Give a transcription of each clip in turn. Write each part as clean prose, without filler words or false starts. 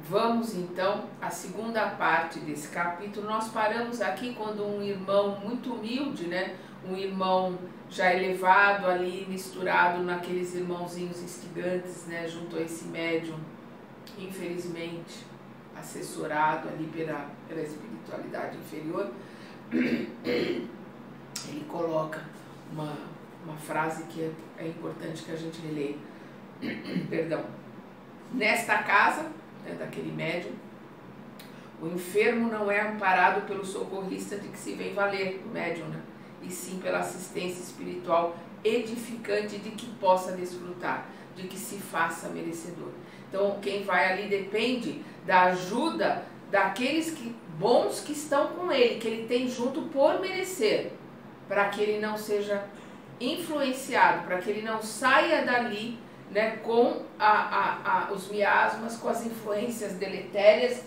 Vamos então à segunda parte desse capítulo. Nós paramos aqui quando um irmão muito humilde, né? Um irmão já elevado ali, misturado naqueles irmãozinhos instigantes, né? Junto a esse médium, infelizmente assessorado ali pela espiritualidade inferior, ele coloca uma frase que é importante que a gente releia. Perdão. Nesta casa, daquele médium, o enfermo não é amparado pelo socorrista de que se vem valer, o médium, né? E sim pela assistência espiritual edificante de que possa desfrutar, de que se faça merecedor. Então, quem vai ali depende da ajuda daqueles bons que estão com ele, que ele tem junto por merecer, para que ele não seja influenciado, para que ele não saia dali, né, com os miasmas, com as influências deletérias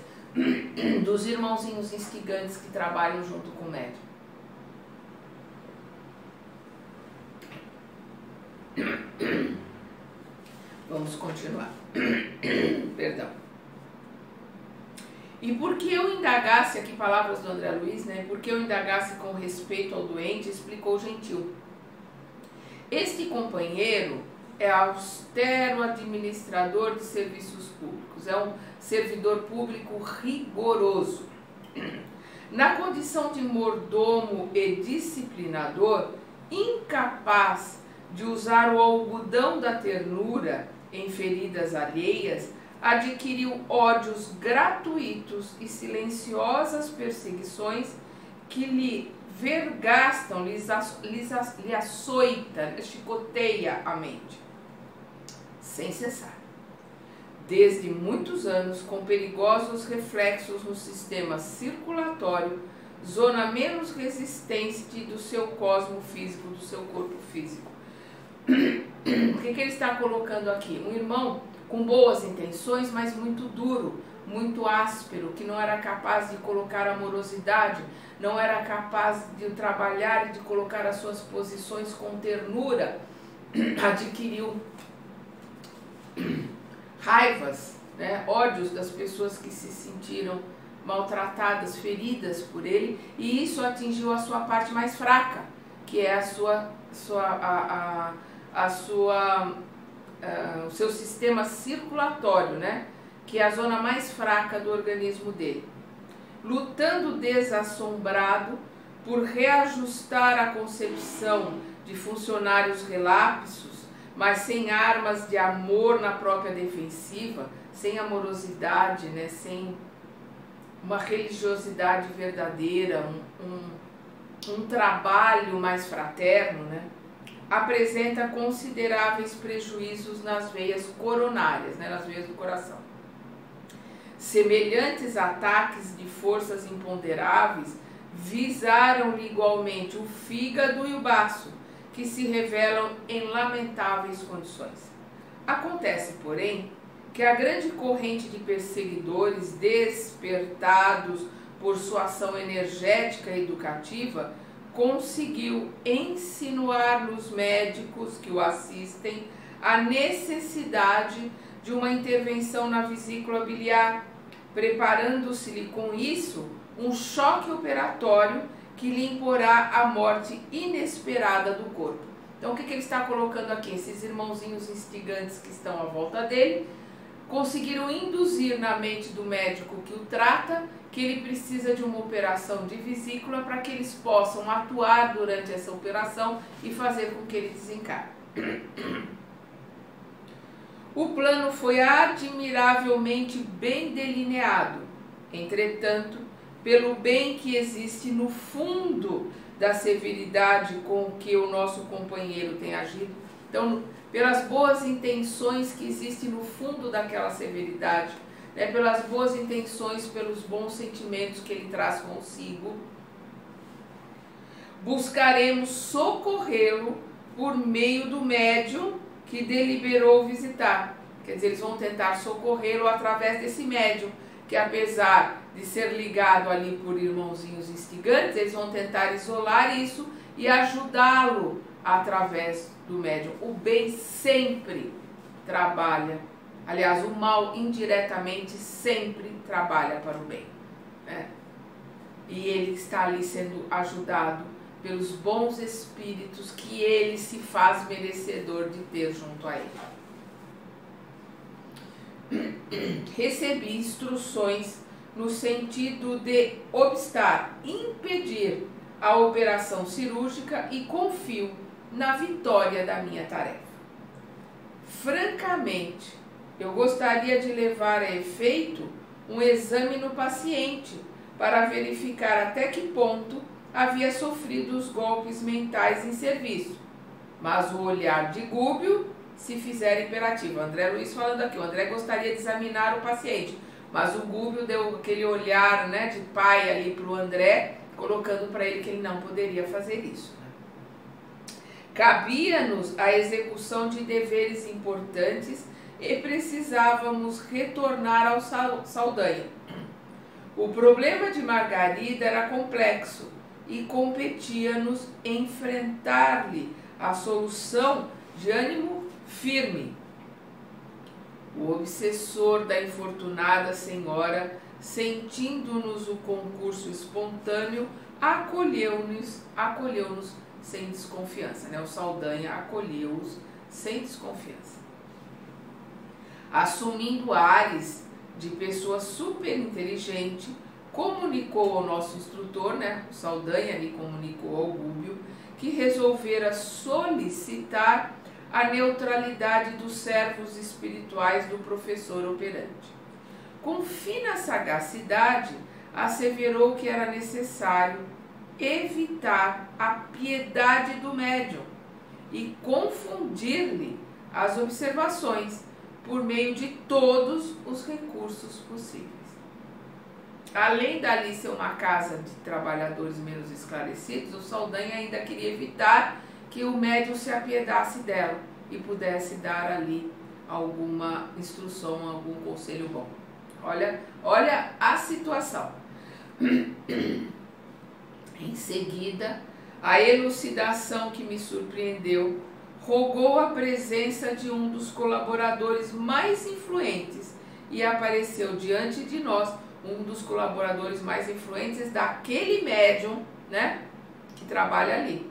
dos irmãozinhos instigantes que trabalham junto com o médium. Vamos continuar. Perdão. E por que eu indagasse, aqui palavras do André Luiz, né? Por que eu indagasse com respeito ao doente, explicou o gentil. Este companheiro é austero administrador de serviços públicos, é um servidor público rigoroso. Na condição de mordomo e disciplinador, incapaz de usar o algodão da ternura em feridas alheias, adquiriu ódios gratuitos e silenciosas perseguições que lhe vergastam, lhe açoita, lhe chicoteia a mente, sem cessar. Desde muitos anos, com perigosos reflexos no sistema circulatório, zona menos resistente do seu cosmo físico, do seu corpo físico. O que ele está colocando aqui? Um irmão com boas intenções, mas muito duro, muito áspero, que não era capaz de colocar amorosidade, não era capaz de trabalhar e de colocar as suas posições com ternura, adquiriu raivas, né, ódios das pessoas que se sentiram maltratadas, feridas por ele, e isso atingiu a sua parte mais fraca, que é o seu sistema circulatório, né? Que é a zona mais fraca do organismo dele. Lutando desassombrado por reajustar a concepção de funcionários relapsos, mas sem armas de amor na própria defensiva, sem amorosidade, né? Sem uma religiosidade verdadeira, um trabalho mais fraterno, né? Apresenta consideráveis prejuízos nas veias coronárias, né, nas veias do coração. Semelhantes ataques de forças imponderáveis visaram-lhe igualmente o fígado e o baço, que se revelam em lamentáveis condições. Acontece, porém, que a grande corrente de perseguidores despertados por sua ação energética e educativa conseguiu insinuar nos médicos que o assistem a necessidade de uma intervenção na vesícula biliar, preparando-se-lhe com isso um choque operatório que lhe imporá a morte inesperada do corpo. Então, o que ele está colocando aqui? Esses irmãozinhos instigantes que estão à volta dele conseguiram induzir na mente do médico que o trata que ele precisa de uma operação de vesícula para que eles possam atuar durante essa operação e fazer com que ele desencarne. O plano foi admiravelmente bem delineado, entretanto, pelo bem que existe no fundo da severidade com que o nosso companheiro tem agido, então, pelas boas intenções que existem no fundo daquela severidade, né, pelas boas intenções, pelos bons sentimentos que ele traz consigo, buscaremos socorrê-lo por meio do médium que deliberou visitar. Quer dizer, eles vão tentar socorrê-lo através desse médium, que apesar de ser ligado ali por irmãozinhos instigantes, eles vão tentar isolar isso e ajudá-lo através do médium. O bem sempre trabalha Aliás, o mal indiretamente sempre trabalha para o bem, né? E ele está ali sendo ajudado pelos bons espíritos que ele se faz merecedor de ter junto a ele. Recebi instruções no sentido de obstar, impedir a operação cirúrgica e confio na vitória da minha tarefa. Francamente, eu gostaria de levar a efeito um exame no paciente para verificar até que ponto havia sofrido os golpes mentais em serviço. Mas o olhar de Gúbio se fizer imperativo. André Luiz falando aqui, o André gostaria de examinar o paciente, mas o Gúbio deu aquele olhar, né, de pai ali para o André, colocando para ele que ele não poderia fazer isso. Cabia-nos a execução de deveres importantes e precisávamos retornar ao Saldanha. O problema de Margarida era complexo e competia-nos enfrentar-lhe a solução de ânimo firme. O obsessor da infortunada senhora, sentindo-nos o concurso espontâneo, acolheu-nos sem desconfiança, né? O Saldanha acolheu-os sem desconfiança. Assumindo ares de pessoa super inteligente, comunicou ao nosso instrutor, né? O Saldanha lhe comunicou ao Gúbio, que resolvera solicitar a neutralidade dos servos espirituais do professor operante. Com fina sagacidade, asseverou que era necessário evitar a piedade do médium e confundir-lhe as observações por meio de todos os recursos possíveis. Além dali ser uma casa de trabalhadores menos esclarecidos, o Saldanha ainda queria evitar que o médium se apiedasse dela e pudesse dar ali alguma instrução, algum conselho bom. Olha a situação. Em seguida, a elucidação que me surpreendeu rogou a presença de um dos colaboradores mais influentes e apareceu diante de nós um dos colaboradores mais influentes daquele médium, né, que trabalha ali.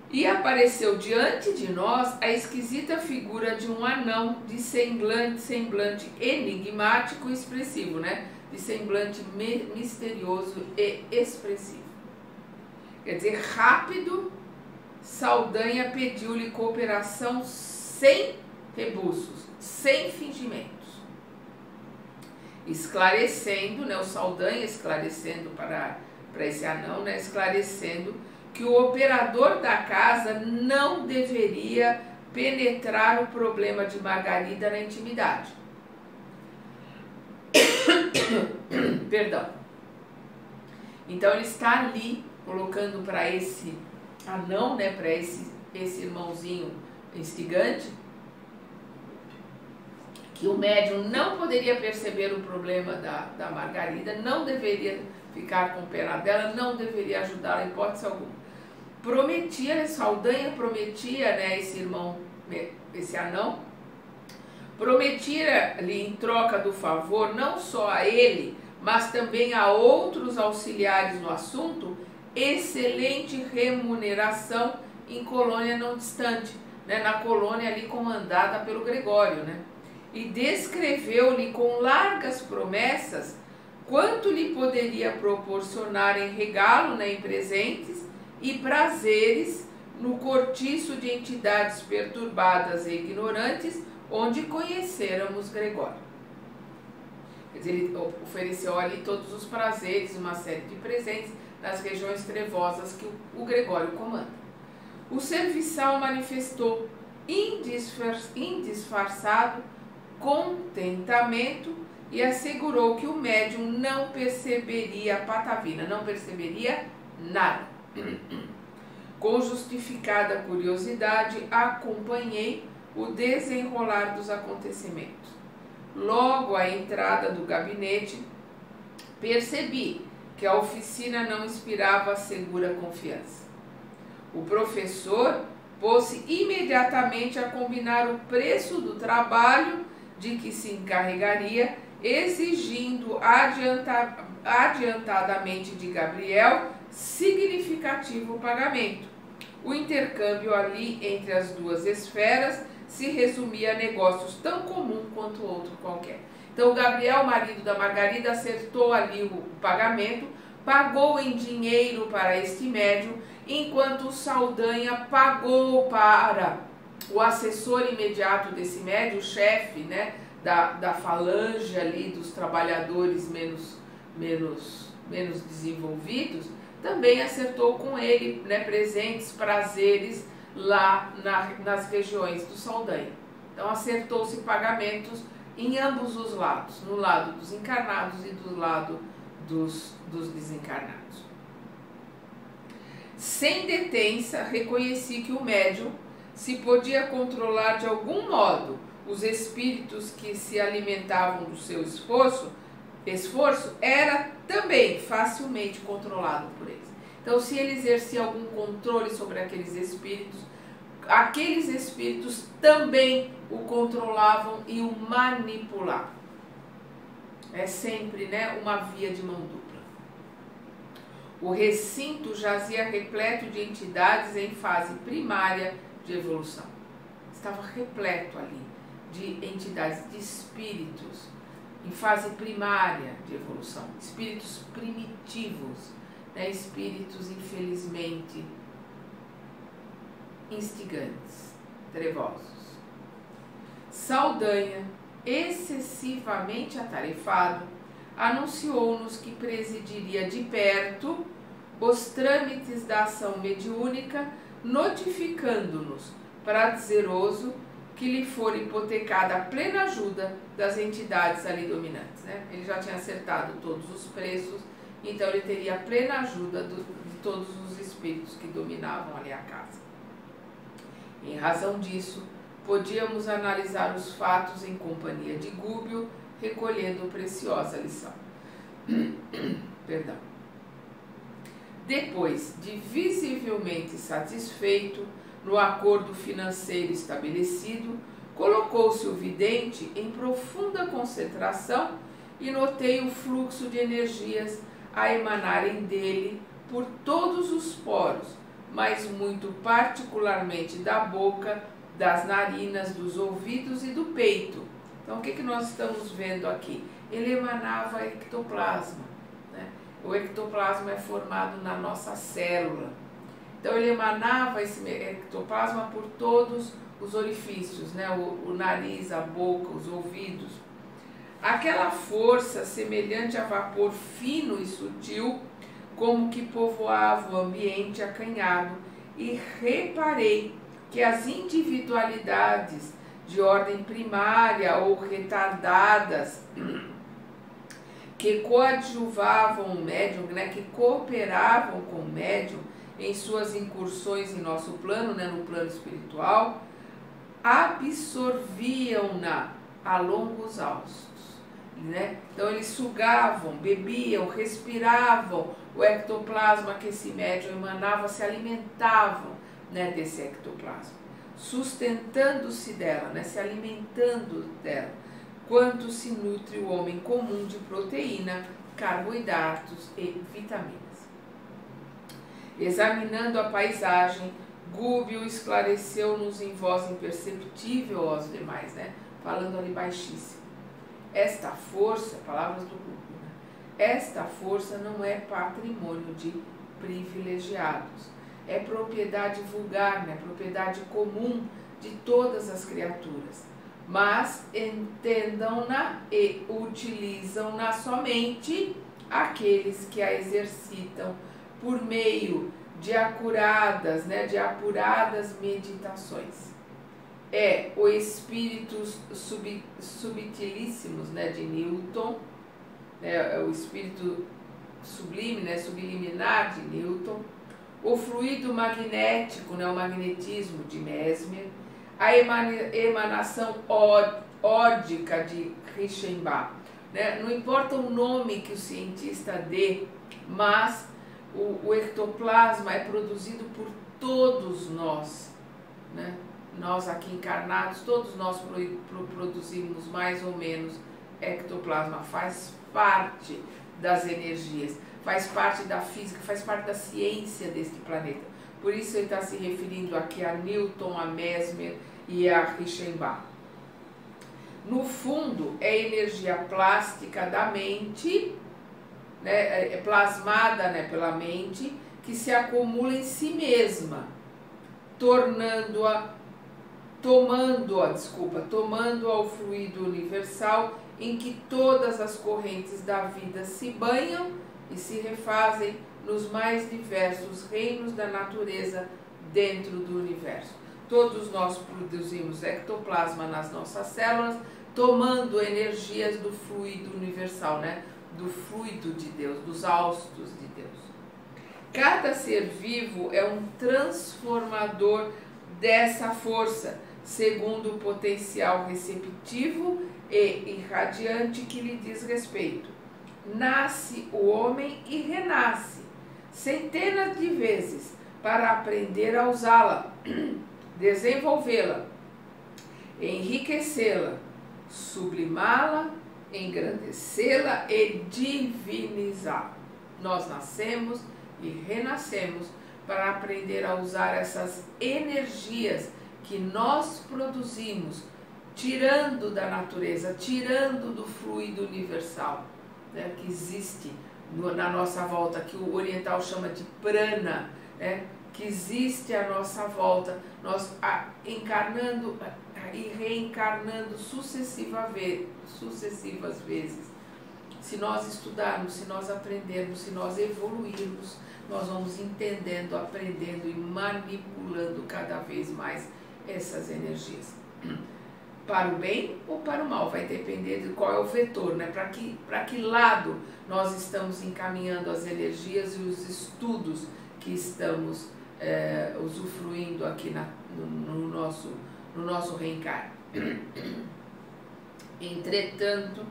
E apareceu diante de nós a esquisita figura de um anão de semblante enigmático e expressivo, né? De semblante misterioso e expressivo. Quer dizer, rápido, Saldanha pediu-lhe cooperação sem rebuços, sem fingimentos. Esclarecendo, né? O Saldanha esclarecendo para esse anão, né? Esclarecendo que o operador da casa não deveria penetrar o problema de Margarida na intimidade. Perdão. Então ele está ali colocando para esse anão, né, para esse irmãozinho instigante, que o médium não poderia perceber o problema da Margarida, não deveria ficar com pena dela, não deveria ajudá-la em hipótese alguma. Saldanha prometia, né, esse anão, prometia-lhe em troca do favor, não só a ele, mas também a outros auxiliares no assunto, excelente remuneração em colônia não distante, né, na colônia ali comandada pelo Gregório, né, e descreveu-lhe com largas promessas quanto lhe poderia proporcionar em regalo, né, em presentes e prazeres no cortiço de entidades perturbadas e ignorantes, onde conhecéramos Gregório. Quer dizer, ele ofereceu ali todos os prazeres, uma série de presentes nas regiões trevosas que o Gregório comanda. O serviçal manifestou indisfarçado contentamento e assegurou que o médium não perceberia a patavina, não perceberia nada. Com justificada curiosidade, acompanhei o desenrolar dos acontecimentos. Logo à entrada do gabinete, percebi que a oficina não inspirava segura confiança. O professor pôs-se imediatamente a combinar o preço do trabalho de que se encarregaria, exigindo adiantadamente de Gabriel significativo pagamento. O intercâmbio ali entre as duas esferas se resumia a negócios tão comum quanto outro qualquer. Então, Gabriel, marido da Margarida, acertou ali o pagamento, pagou em dinheiro para este médium, enquanto o Saldanha pagou para o assessor imediato desse médium, o chefe, né, da falange ali dos trabalhadores menos desenvolvidos, também acertou com ele, né, presentes, prazeres lá nas regiões do Saldanha. Então acertou-se pagamentos em ambos os lados, no lado dos encarnados e do lado dos desencarnados. Sem detença, reconheci que o médium, se podia controlar de algum modo os espíritos que se alimentavam do seu esforço, era também facilmente controlado por eles. Então, se ele exercia algum controle sobre aqueles espíritos também o controlavam e o manipulavam. É sempre, né, uma via de mão dupla. O recinto jazia repleto de entidades em fase primária de evolução. Estava repleto ali de entidades, de espíritos em fase primária de evolução, espíritos primitivos, né, espíritos infelizmente instigantes, trevosos. Saldanha, excessivamente atarefado, anunciou-nos que presidiria de perto os trâmites da ação mediúnica, notificando-nos, prazeroso, que lhe fora hipotecada a plena ajuda das entidades ali dominantes, né? Ele já tinha acertado todos os preços, então ele teria a plena ajuda de todos os espíritos que dominavam ali a casa. Em razão disso, podíamos analisar os fatos em companhia de Gúbio, recolhendo preciosa lição. Perdão. Depois de visivelmente satisfeito no acordo financeiro estabelecido, colocou-se o vidente em profunda concentração e notei o fluxo de energias a emanarem dele por todos os poros, mas muito particularmente da boca, das narinas, dos ouvidos e do peito. Então, o que nós estamos vendo aqui? Ele emanava ectoplasma, né? O ectoplasma é formado na nossa célula. Então, ele emanava esse ectoplasma por todos os orifícios, né? O nariz, a boca, os ouvidos. Aquela força semelhante a vapor fino e sutil, como que povoava o ambiente acanhado, e reparei que as individualidades de ordem primária ou retardadas que coadjuvavam o médium, né, que cooperavam com o médium em suas incursões em nosso plano, né, no plano espiritual, absorviam-na a longos haustos, né? Então eles sugavam, bebiam, respiravam o ectoplasma que esse médium emanava, se alimentavam, né, desse ectoplasma, sustentando-se dela, né, se alimentando dela, quanto se nutre o homem comum de proteína, carboidratos e vitaminas. Examinando a paisagem, Gúbio esclareceu-nos em voz imperceptível aos demais, né, falando ali baixíssimo. Esta força, palavras do Gúbio, né, esta força não é patrimônio de privilegiados, é propriedade vulgar, né, propriedade comum de todas as criaturas, mas entendam-na e utilizam-na somente aqueles que a exercitam por meio de acuradas, né, de apuradas meditações. É o espíritos subtilíssimos, né, de Newton, né, o espírito sublime, né, subliminar de Newton, o fluido magnético, né, o magnetismo de Mesmer, a emanação ódica de Reichenbach, né? Não importa o nome que o cientista dê, mas o ectoplasma é produzido por todos nós, né? Nós aqui encarnados, todos nós produzimos mais ou menos ectoplasma, faz parte das energias, faz parte da física, faz parte da ciência deste planeta. Por isso ele está se referindo aqui a Newton, a Mesmer e a Reichenbach. No fundo, é energia plástica da mente, né, é plasmada, né, pela mente, que se acumula em si mesma, tomando ao fluido universal em que todas as correntes da vida se banham e se refazem nos mais diversos reinos da natureza dentro do universo. Todos nós produzimos ectoplasma nas nossas células, tomando energias do fluido universal, né? Do fluido de Deus, dos haustos de Deus. Cada ser vivo é um transformador dessa força, segundo o potencial receptivo e irradiante que lhe diz respeito. Nasce o homem e renasce centenas de vezes para aprender a usá-la, desenvolvê-la, enriquecê-la, sublimá-la, engrandecê-la e divinizá-la. Nós nascemos e renascemos para aprender a usar essas energias que nós produzimos, tirando da natureza, tirando do fluido universal, né, que existe na nossa volta, que o oriental chama de prana, né, que existe à nossa volta, nós encarnando e reencarnando sucessivas vezes. Se nós estudarmos, se nós aprendermos, se nós evoluirmos, nós vamos entendendo, aprendendo e manipulando cada vez mais essas energias. Para o bem ou para o mal, vai depender de qual é o vetor, né? Para que lado nós estamos encaminhando as energias e os estudos que estamos usufruindo aqui no nosso reencarne. Entretanto,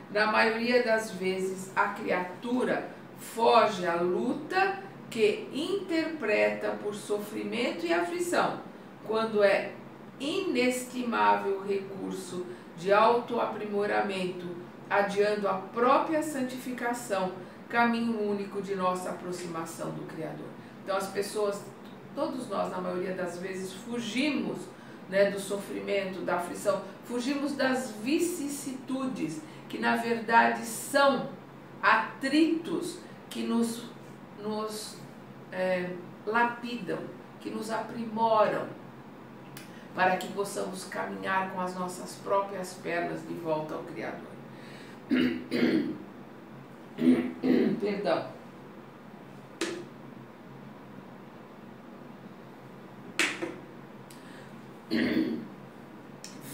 na maioria das vezes, a criatura foge à luta que interpreta por sofrimento e aflição, quando é inestimável recurso de autoaprimoramento, adiando a própria santificação, caminho único de nossa aproximação do Criador. Então as pessoas, todos nós, na maioria das vezes, fugimos, né, do sofrimento, da aflição, fugimos das vicissitudes, que na verdade são atritos que nos lapidam, que nos aprimoram, para que possamos caminhar com as nossas próprias pernas de volta ao Criador. Perdão.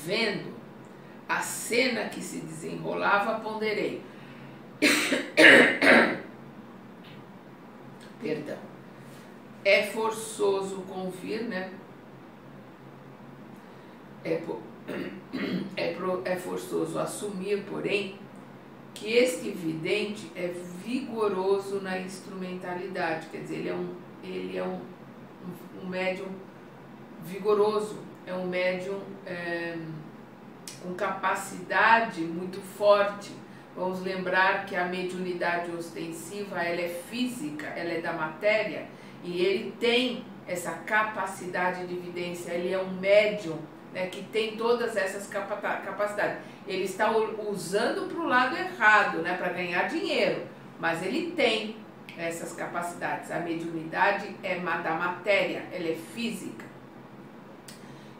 Vendo a cena que se desenrolava, ponderei. Perdão. É forçoso convir, né? É forçoso assumir, porém, que este vidente é vigoroso na instrumentalidade, quer dizer, ele é um médium vigoroso, é um médium com capacidade muito forte. Vamos lembrar que a mediunidade ostensiva, ela é física, ela é da matéria, e ele tem essa capacidade de vidência, ele é um médium, né, que tem todas essas capacidades. Ele está usando para o lado errado, né, para ganhar dinheiro, mas ele tem essas capacidades. A mediunidade é da matéria, ela é física.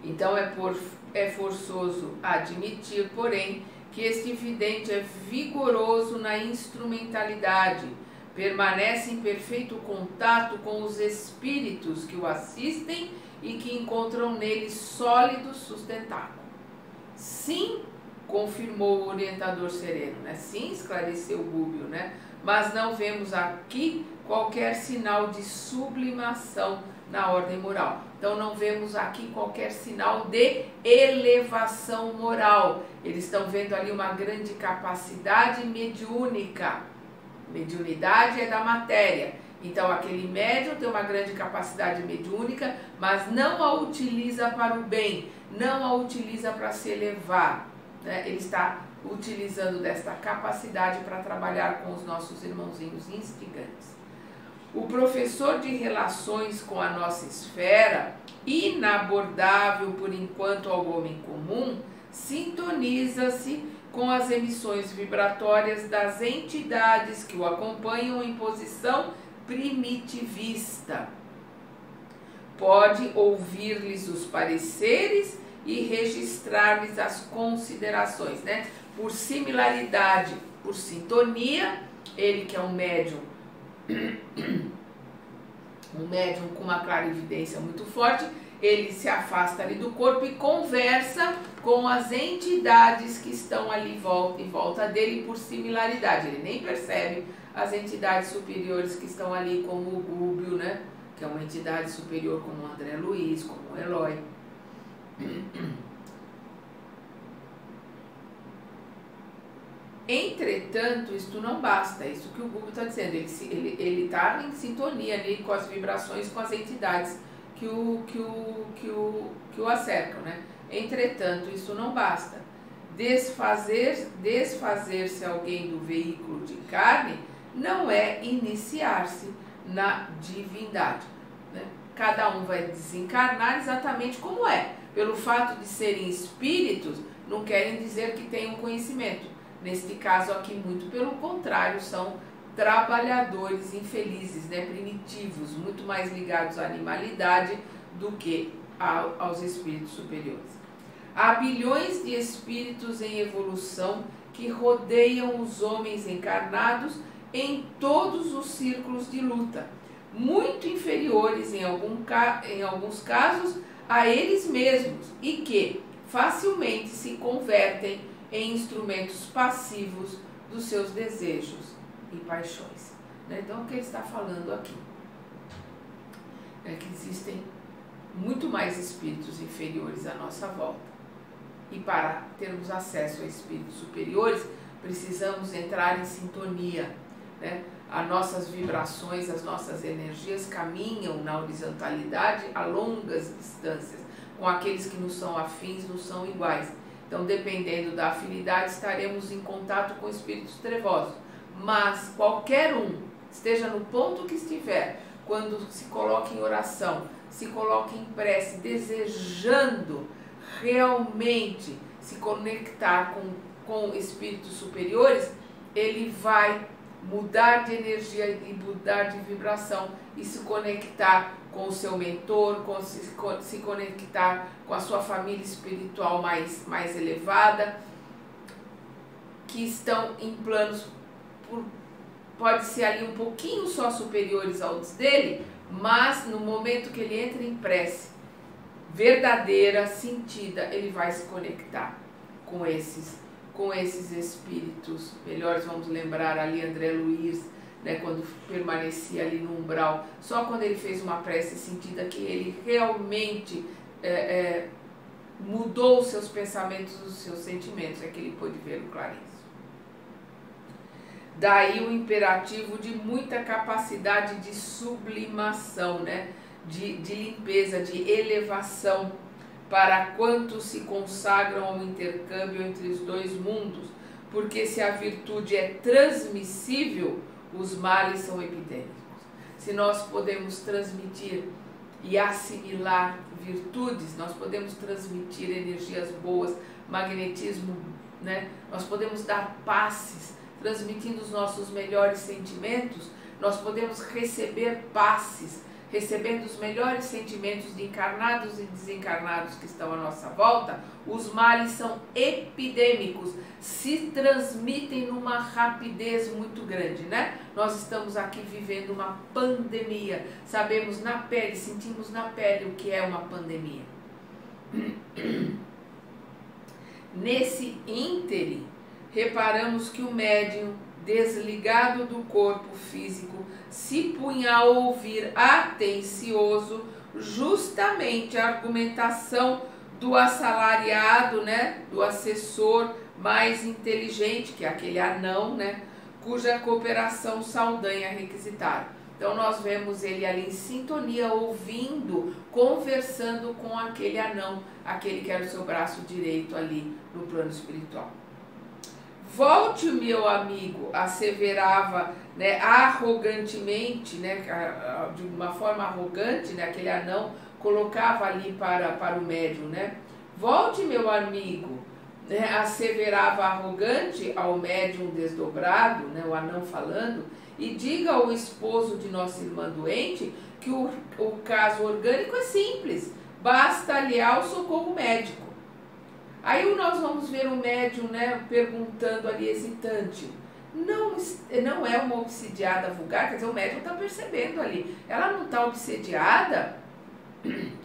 Então é forçoso admitir, porém, que este vidente é vigoroso na instrumentalidade, permanece em perfeito contato com os espíritos que o assistem e que encontram nele sólido sustentáculo. Sim, confirmou o orientador sereno, né? Sim, esclareceu Gubbio, né? Mas não vemos aqui qualquer sinal de sublimação na ordem moral. Então não vemos aqui qualquer sinal de elevação moral. Eles estão vendo ali uma grande capacidade mediúnica. Mediunidade é da matéria. Então aquele médium tem uma grande capacidade mediúnica, mas não a utiliza para o bem, não a utiliza para se elevar, né? Ele está utilizando desta capacidade para trabalhar com os nossos irmãozinhos instigantes. O professor de relações com a nossa esfera, inabordável por enquanto ao homem comum, sintoniza-se com as emissões vibratórias das entidades que o acompanham em posição primitivista. Pode ouvir-lhes os pareceres e registrar-lhes as considerações, né? Por similaridade, por sintonia, ele que é um médium com uma clarividência muito forte, ele se afasta ali do corpo e conversa com as entidades que estão ali em volta dele por similaridade. Ele nem percebe as entidades superiores que estão ali, como o Gúbio, né? Que é uma entidade superior, como o André Luiz, como o Eloy. Entretanto, isto não basta, é isso que o Gúbio está dizendo, ele está em sintonia ali com as vibrações, com as entidades que o acercam, né? Entretanto, isso não basta. Desfazer-se alguém do veículo de carne não é iniciar-se na divindade, né? Cada um vai desencarnar exatamente como é. Pelo fato de serem espíritos, não querem dizer que tenham conhecimento. Neste caso aqui, muito pelo contrário, são trabalhadores infelizes, né, primitivos, muito mais ligados à animalidade do que aos espíritos superiores. Há bilhões de espíritos em evolução que rodeiam os homens encarnados em todos os círculos de luta, muito inferiores em alguns casos a eles mesmos e que facilmente se convertem em instrumentos passivos dos seus desejos e paixões, né? Então, o que ele está falando aqui é que existem muito mais espíritos inferiores à nossa volta. E para termos acesso a espíritos superiores, precisamos entrar em sintonia, né? As nossas vibrações, as nossas energias caminham na horizontalidade a longas distâncias, com aqueles que nos são afins, nos são iguais. Então, dependendo da afinidade, estaremos em contato com espíritos trevosos. Mas qualquer um, esteja no ponto que estiver, quando se coloca em oração, se coloca em prece, desejando realmente se conectar com espíritos superiores, ele vai mudar de energia e mudar de vibração e se conectar com o seu mentor, se conectar com a sua família espiritual mais elevada, que estão em planos, pode ser ali um pouquinho só superiores aos dele, mas no momento que ele entra em prece verdadeira, sentida, ele vai se conectar com esses espíritos melhores. Vamos lembrar ali André Luiz, né, quando permanecia ali no umbral, só quando ele fez uma prece sentida que ele realmente mudou os seus pensamentos, os seus sentimentos, é que ele pôde ver o clareza. Daí o imperativo de muita capacidade de sublimação, né, de limpeza, de elevação, para quantos se consagram ao intercâmbio entre os dois mundos, porque se a virtude é transmissível, os males são epidêmicos. Se nós podemos transmitir e assimilar virtudes, nós podemos transmitir energias boas, magnetismo, né? Nós podemos dar passes, transmitindo os nossos melhores sentimentos, nós podemos receber passes, recebendo os melhores sentimentos de encarnados e desencarnados que estão à nossa volta. Os males são epidêmicos, se transmitem numa rapidez muito grande, né? Nós estamos aqui vivendo uma pandemia, sabemos na pele, sentimos na pele o que é uma pandemia. Nesse ínterim, reparamos que o médium, desligado do corpo físico, se punha a ouvir atencioso justamente a argumentação do assalariado, né, do assessor mais inteligente, que é aquele anão, né, cuja cooperação Saldanha requisitara. Então nós vemos ele ali em sintonia, ouvindo, conversando com aquele anão, aquele que era o seu braço direito ali no plano espiritual. Volte, meu amigo, asseverava, né, arrogantemente, né, de uma forma arrogante, né, aquele anão colocava ali para o médium, né? Volte, meu amigo, né, asseverava arrogante ao médium desdobrado, né, o anão falando, e diga ao esposo de nossa irmã doente que o caso orgânico é simples, basta aliar o socorro médico. Aí nós vamos ver o médium, né, perguntando ali hesitante. Não é uma obsidiada vulgar, quer dizer, o médium está percebendo ali. Ela não está obsidiada?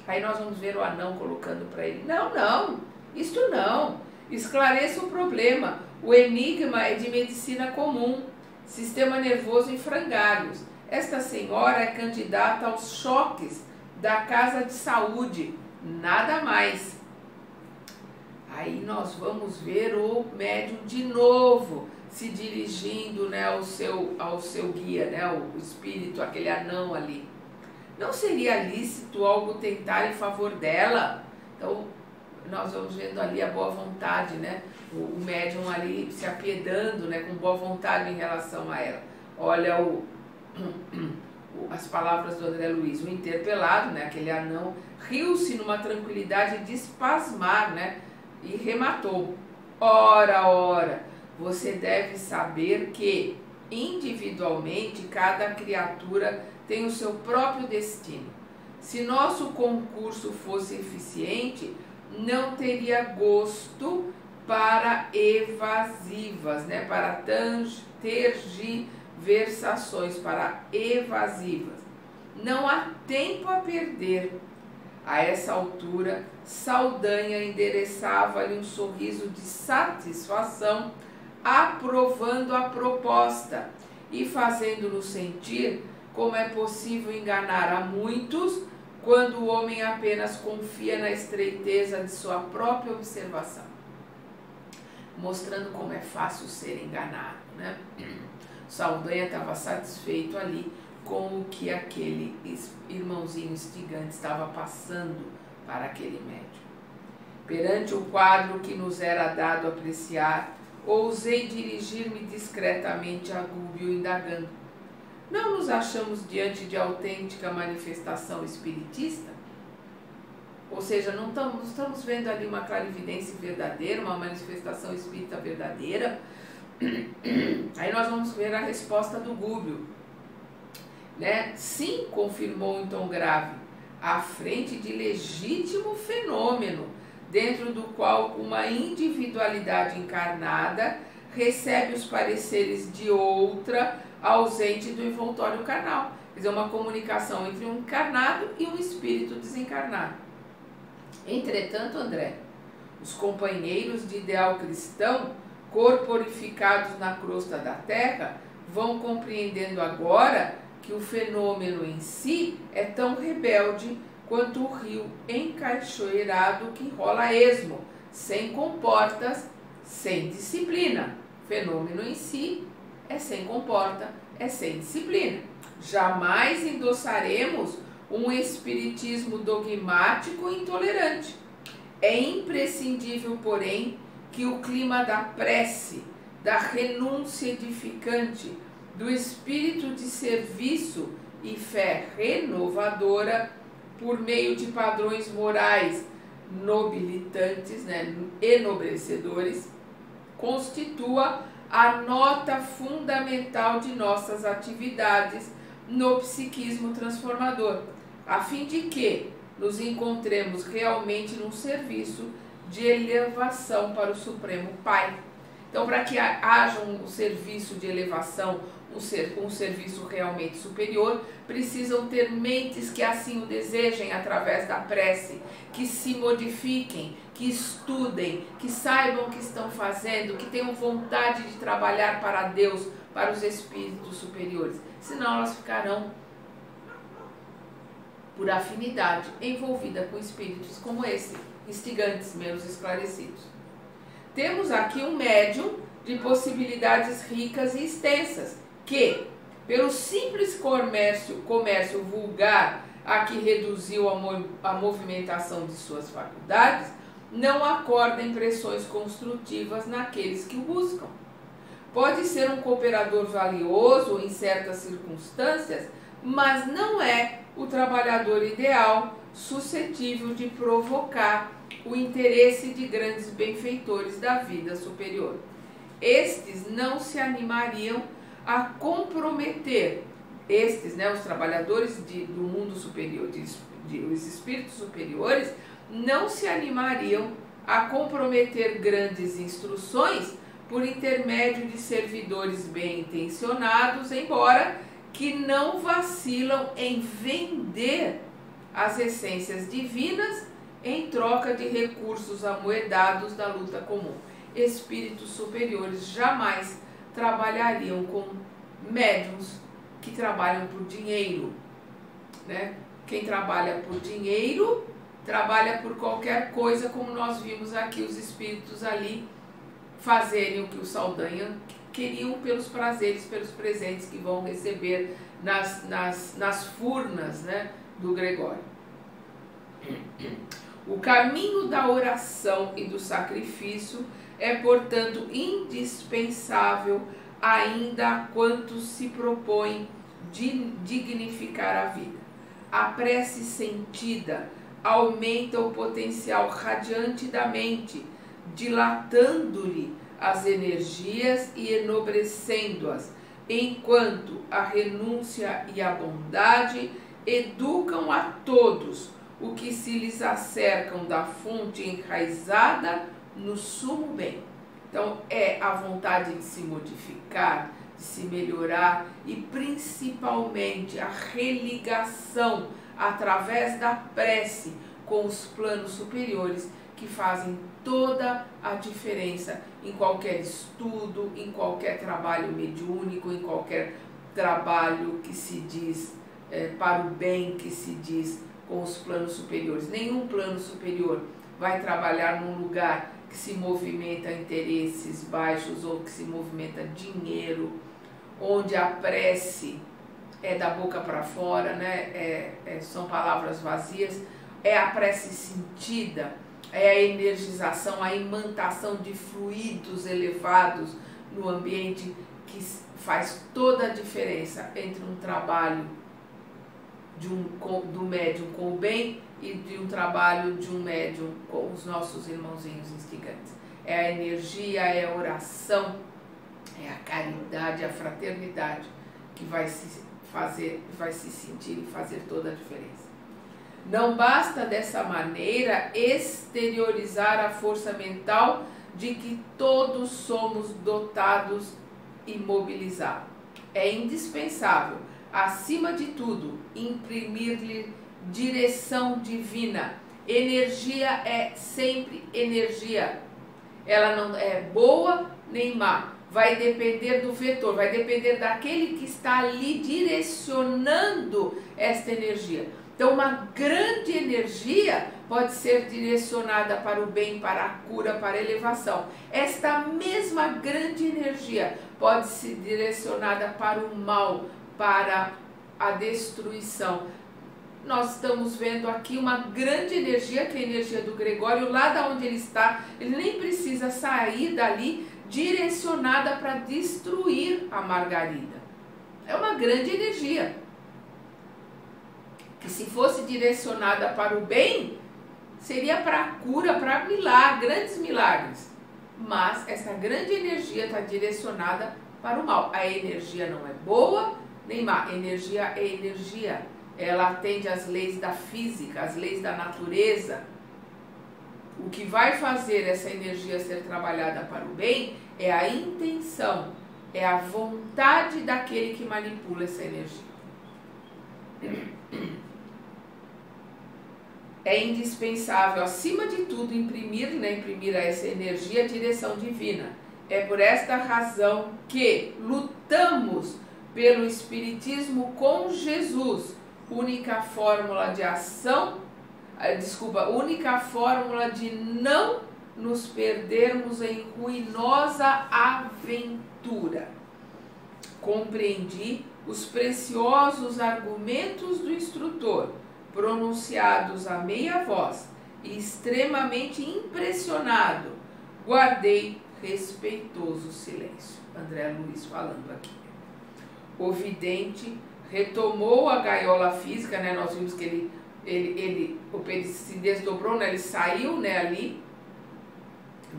Aí nós vamos ver o anão colocando para ele. Não, isto não. Esclareça o problema. O enigma é de medicina comum. Sistema nervoso em frangalhos. Esta senhora é candidata aos choques da casa de saúde. Nada mais. Aí nós vamos ver o médium de novo se dirigindo, né, ao seu guia, né, o espírito, aquele anão ali. Não seria lícito algo tentar em favor dela? Então nós vamos vendo ali a boa vontade, né, o médium ali se apiedando, né, com boa vontade em relação a ela. Olha as palavras do André Luiz, o interpelado, né, aquele anão, riu-se numa tranquilidade de espasmar, né, e rematou. Ora, você deve saber que individualmente cada criatura tem o seu próprio destino. Se nosso concurso fosse eficiente, não teria gosto para evasivas, né, para tergiversações, para evasivas. Não há tempo a perder. A essa altura, Saldanha endereçava-lhe um sorriso de satisfação, aprovando a proposta e fazendo-nos sentir como é possível enganar a muitos quando o homem apenas confia na estreiteza de sua própria observação. Mostrando como é fácil ser enganado, né? Saldanha estava satisfeito ali com o que aquele irmãozinho instigante estava passando para aquele médium. Perante o quadro que nos era dado apreciar, ousei dirigir-me discretamente a Gúbio, indagando: não nos achamos diante de autêntica manifestação espiritista? Ou seja, não estamos vendo ali uma clarividência verdadeira, uma manifestação espírita verdadeira? Aí nós vamos ver a resposta do Gúbio. Né? Sim, confirmou em tom grave, à frente de legítimo fenômeno, dentro do qual uma individualidade encarnada recebe os pareceres de outra ausente do envoltório carnal. Quer dizer, uma comunicação entre um encarnado e um espírito desencarnado. Entretanto, André, os companheiros de ideal cristão, corporificados na crosta da terra, vão compreendendo agora que o fenômeno em si é tão rebelde quanto o rio encaixoeirado que rola a esmo, sem comportas, sem disciplina. O fenômeno em si é sem comporta, é sem disciplina. Jamais endossaremos um espiritismo dogmático e intolerante. É imprescindível, porém, que o clima da prece, da renúncia edificante, do espírito de serviço e fé renovadora, por meio de padrões morais nobilitantes, né, enobrecedores, constitua a nota fundamental de nossas atividades no psiquismo transformador, a fim de que nos encontremos realmente num serviço de elevação para o Supremo Pai. Então, para que haja um serviço de elevação, um serviço realmente superior, precisam ter mentes que assim o desejem através da prece, que se modifiquem, que estudem, que saibam o que estão fazendo, que tenham vontade de trabalhar para Deus, para os espíritos superiores. Senão elas ficarão, por afinidade, envolvidas com espíritos como esse, instigantes, menos esclarecidos. Temos aqui um médium de possibilidades ricas e extensas, que, pelo simples comércio vulgar a que reduziu a movimentação de suas faculdades, não acorda impressões construtivas naqueles que o buscam. Pode ser um cooperador valioso em certas circunstâncias, mas não é o trabalhador ideal suscetível de provocar o interesse de grandes benfeitores da vida superior. Estes não se animariam a comprometer, os trabalhadores do mundo superior, os espíritos superiores, não se animariam a comprometer grandes instruções por intermédio de servidores bem intencionados, embora que não vacilam em vender as essências divinas em troca de recursos amoedados da luta comum. Espíritos superiores jamais trabalhariam com médiuns que trabalham por dinheiro, né? Quem trabalha por dinheiro trabalha por qualquer coisa, como nós vimos aqui os espíritos ali fazerem o que o Saldanha queriam pelos prazeres, pelos presentes que vão receber nas furnas, né, do Gregório. O caminho da oração e do sacrifício é, portanto, indispensável ainda quanto se propõe dignificar a vida. A prece sentida aumenta o potencial radiante da mente, dilatando-lhe as energias e enobrecendo-as, enquanto a renúncia e a bondade educam a todos o que se lhes acercam da fonte enraizada no sumo bem. Então, é a vontade de se modificar, de se melhorar e principalmente a religação através da prece com os planos superiores que fazem toda a diferença em qualquer estudo, em qualquer trabalho mediúnico, em qualquer trabalho que se diz para o bem, que se diz com os planos superiores. Nenhum plano superior vai trabalhar num lugar que se movimenta interesses baixos ou que se movimenta dinheiro, onde a prece é da boca para fora, né? São palavras vazias, é a prece sentida, é a energização, a imantação de fluidos elevados no ambiente que faz toda a diferença entre um trabalho do médium com o bem e de um trabalho de um médium com os nossos irmãozinhos instigantes. É a energia, é a oração, é a caridade, a fraternidade que vai se sentir e fazer toda a diferença. Não basta dessa maneira exteriorizar a força mental de que todos somos dotados e mobilizados. É indispensável, acima de tudo, imprimir-lhe direção divina. Energia é sempre energia. Ela não é boa nem má. Vai depender do vetor, vai depender daquele que está ali direcionando esta energia. Então, uma grande energia pode ser direcionada para o bem, para a cura, para a elevação. Esta mesma grande energia pode ser direcionada para o mal, para a destruição. Nós estamos vendo aqui uma grande energia, que é a energia do Gregório, lá da onde ele está, ele nem precisa sair dali, direcionada para destruir a Margarida. É uma grande energia, que se fosse direcionada para o bem, seria para a cura, para grandes milagres. Mas essa grande energia está direcionada para o mal. A energia não é boa nem má, energia é energia. Ela atende às leis da física, às leis da natureza. O que vai fazer essa energia ser trabalhada para o bem é a intenção, é a vontade daquele que manipula essa energia. É indispensável, acima de tudo, imprimir a essa energia a direção divina. É por esta razão que lutamos pelo Espiritismo com Jesus, única fórmula de ação, única fórmula de não nos perdermos em ruinosa aventura. compreendi os preciosos argumentos do instrutor, pronunciados a meia voz, e extremamente impressionado, guardei respeitoso silêncio. André Luiz falando aqui. O vidente retomou a gaiola física, né? Nós vimos que o pênis se desdobrou, né? Ele saiu, né, ali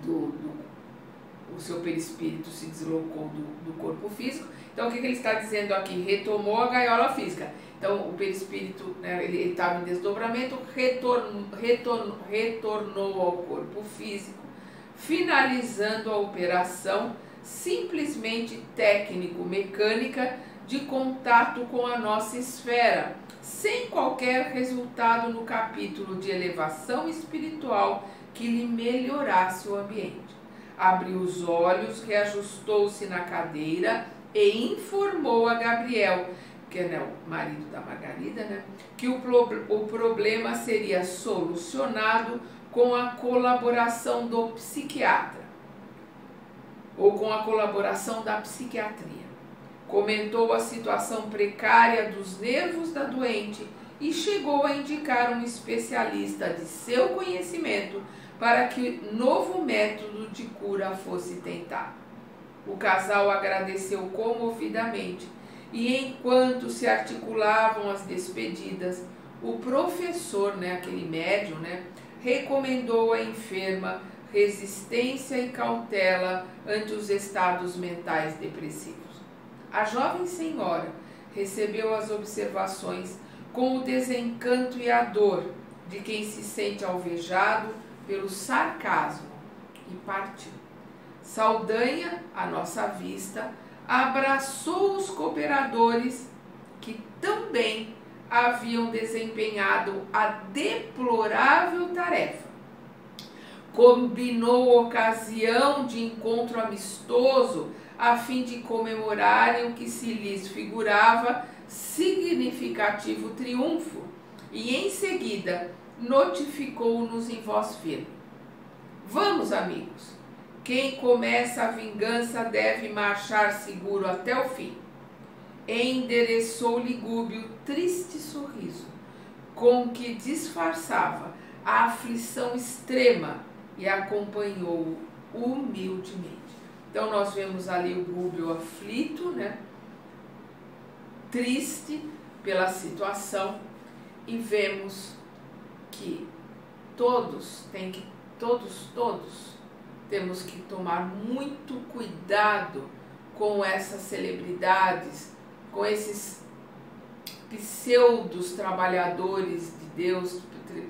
o seu perispírito se deslocou do corpo físico. Então, o que ele está dizendo aqui? Retomou a gaiola física. Então, o perispírito, né, ele estava em desdobramento, retornou ao corpo físico, finalizando a operação simplesmente técnico-mecânica de contato com a nossa esfera, sem qualquer resultado no capítulo de elevação espiritual que lhe melhorasse o ambiente. Abriu os olhos, reajustou-se na cadeira e informou a Gabriel, que é, né, o marido da Margarida, né, que o problema seria solucionado com a colaboração do psiquiatra, ou com a colaboração da psiquiatria. Comentou a situação precária dos nervos da doente e chegou a indicar um especialista de seu conhecimento para que novo método de cura fosse tentado. O casal agradeceu comovidamente e, enquanto se articulavam as despedidas, o professor, né, aquele médium, né, recomendou à enferma resistência e cautela ante os estados mentais depressivos. A jovem senhora recebeu as observações com o desencanto e a dor de quem se sente alvejado pelo sarcasmo e partiu. Saldanha, à nossa vista, abraçou os cooperadores que também haviam desempenhado a deplorável tarefa. Combinou ocasião de encontro amistoso a fim de comemorarem o que se lhes figurava significativo triunfo e, em seguida, notificou-nos em voz firme: vamos, amigos, quem começa a vingança deve marchar seguro até o fim. Endereçou-lhe Gúbio triste sorriso, com que disfarçava a aflição extrema, e acompanhou-o humildemente. Então, nós vemos ali o Gúbio aflito, né? Triste pela situação, e vemos que todos temos que tomar muito cuidado com essas celebridades, com esses pseudos trabalhadores de Deus,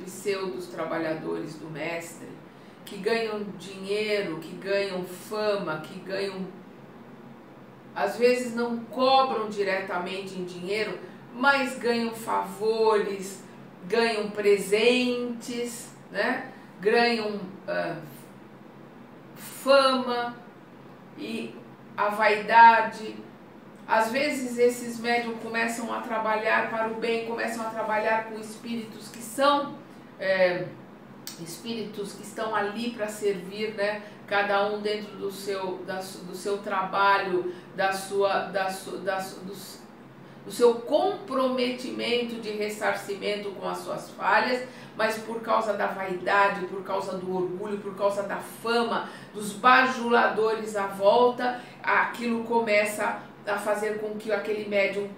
pseudos trabalhadores do Mestre, que ganham dinheiro, que ganham fama, que ganham, às vezes não cobram diretamente em dinheiro, mas ganham favores, ganham presentes, né? Ganham fama e a vaidade. Às vezes esses médiums começam a trabalhar para o bem, começam a trabalhar com espíritos que são espíritos que estão ali para servir, né? Cada um dentro do seu trabalho, do seu comprometimento de ressarcimento com as suas falhas, mas por causa da vaidade, por causa do orgulho, por causa da fama, dos bajuladores à volta, aquilo começa a fazer com que aquele médium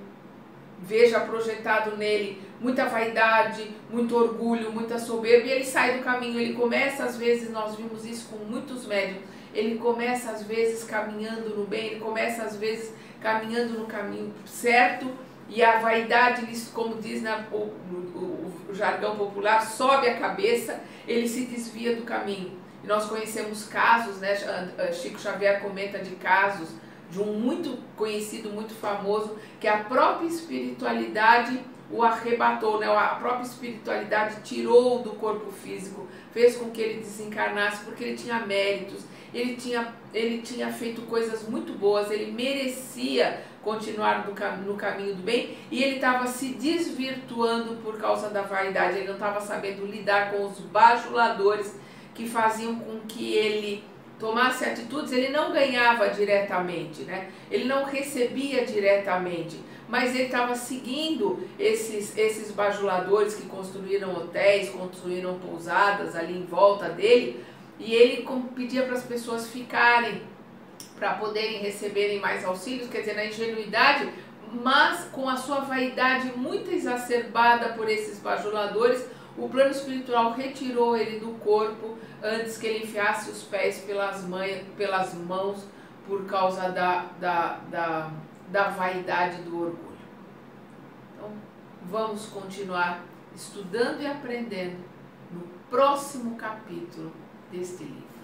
veja projetado nele muita vaidade, muito orgulho, muita soberba, e ele sai do caminho. Ele começa, às vezes, nós vimos isso com muitos médiums, ele começa às vezes caminhando no bem, ele começa às vezes caminhando no caminho certo, e a vaidade, como diz o jargão popular, sobe a cabeça, ele se desvia do caminho. E nós conhecemos casos, né? Chico Xavier comenta de casos de um muito conhecido, muito famoso, que a própria espiritualidade o arrebatou, né? A própria espiritualidade tirou do corpo físico, fez com que ele desencarnasse, porque ele tinha méritos, ele tinha feito coisas muito boas, ele merecia continuar no caminho do bem, e ele estava se desvirtuando por causa da vaidade. Ele não estava sabendo lidar com os bajuladores que faziam com que ele tomasse atitudes, ele não ganhava diretamente, né? Ele não recebia diretamente, mas ele estava seguindo esses bajuladores que construíram hotéis, construíram pousadas ali em volta dele, e ele pedia para as pessoas ficarem, para poderem receberem mais auxílios, quer dizer, na ingenuidade, mas com a sua vaidade muito exacerbada por esses bajuladores, o plano espiritual retirou ele do corpo antes que ele enfiasse os pés pelas mãos por causa da vaidade do orgulho. Então, vamos continuar estudando e aprendendo no próximo capítulo deste livro.